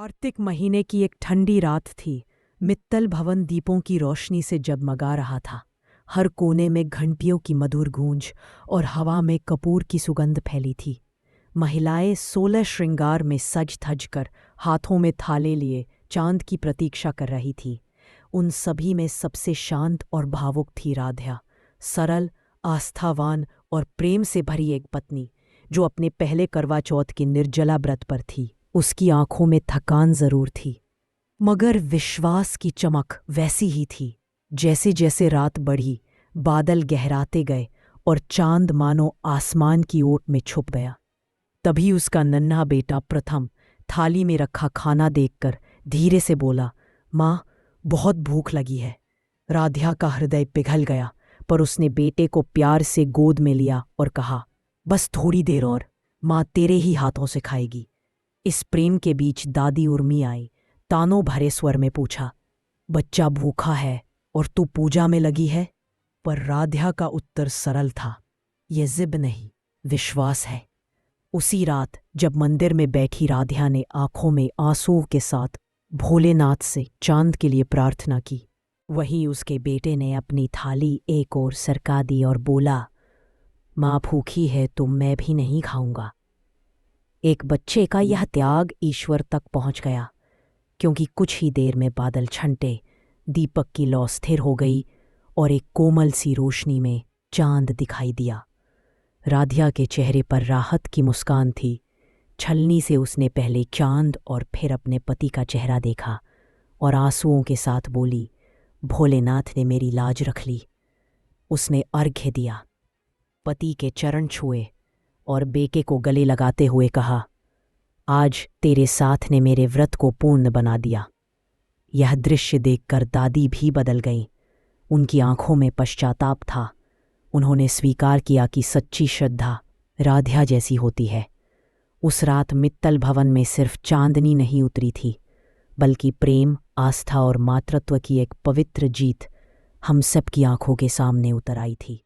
कार्तिक महीने की एक ठंडी रात थी। मित्तल भवन दीपों की रोशनी से जगमगा रहा था। हर कोने में घंटियों की मधुर गूंज और हवा में कपूर की सुगंध फैली थी। महिलाएं 16 श्रृंगार में सज धज कर हाथों में थाले लिए चांद की प्रतीक्षा कर रही थी। उन सभी में सबसे शांत और भावुक थी राध्या, सरल, आस्थावान और प्रेम से भरी एक पत्नी जो अपने पहले करवा चौथ के निर्जला व्रत पर थी। उसकी आंखों में थकान जरूर थी, मगर विश्वास की चमक वैसी ही थी। जैसे जैसे रात बढ़ी, बादल गहराते गए और चांद मानो आसमान की ओट में छुप गया। तभी उसका नन्हा बेटा प्रथम थाली में रखा खाना देखकर धीरे से बोला, माँ, बहुत भूख लगी है। राध्या का हृदय पिघल गया, पर उसने बेटे को प्यार से गोद में लिया और कहा, बस थोड़ी देर और, माँ तेरे ही हाथों से खाएगी। इस प्रेम के बीच दादी उर्मी आई, तानों भरे स्वर में पूछा, बच्चा भूखा है और तू पूजा में लगी है? पर राध्या का उत्तर सरल था, यह जिद नहीं, विश्वास है। उसी रात जब मंदिर में बैठी राध्या ने आंखों में आंसुओं के साथ भोलेनाथ से चांद के लिए प्रार्थना की, वहीं उसके बेटे ने अपनी थाली एक ओर सरका दी और बोला, माँ भूखी है तो मैं भी नहीं खाऊंगा। एक बच्चे का यह त्याग ईश्वर तक पहुंच गया, क्योंकि कुछ ही देर में बादल छंटे, दीपक की लौ स्थिर हो गई और एक कोमल सी रोशनी में चांद दिखाई दिया। राध्या के चेहरे पर राहत की मुस्कान थी। छलनी से उसने पहले चांद और फिर अपने पति का चेहरा देखा और आंसुओं के साथ बोली, भोलेनाथ ने मेरी लाज रख ली। उसने अर्घ्य दिया, पति के चरण छुए और बेटे को गले लगाते हुए कहा, आज तेरे साथ ने मेरे व्रत को पूर्ण बना दिया। यह दृश्य देखकर दादी भी बदल गईं। उनकी आंखों में पश्चाताप था। उन्होंने स्वीकार किया कि सच्ची श्रद्धा राध्या जैसी होती है। उस रात मित्तल भवन में सिर्फ चांदनी नहीं उतरी थी, बल्कि प्रेम, आस्था और मातृत्व की एक पवित्र जीत हम सब की आंखों के सामने उतर आई थी।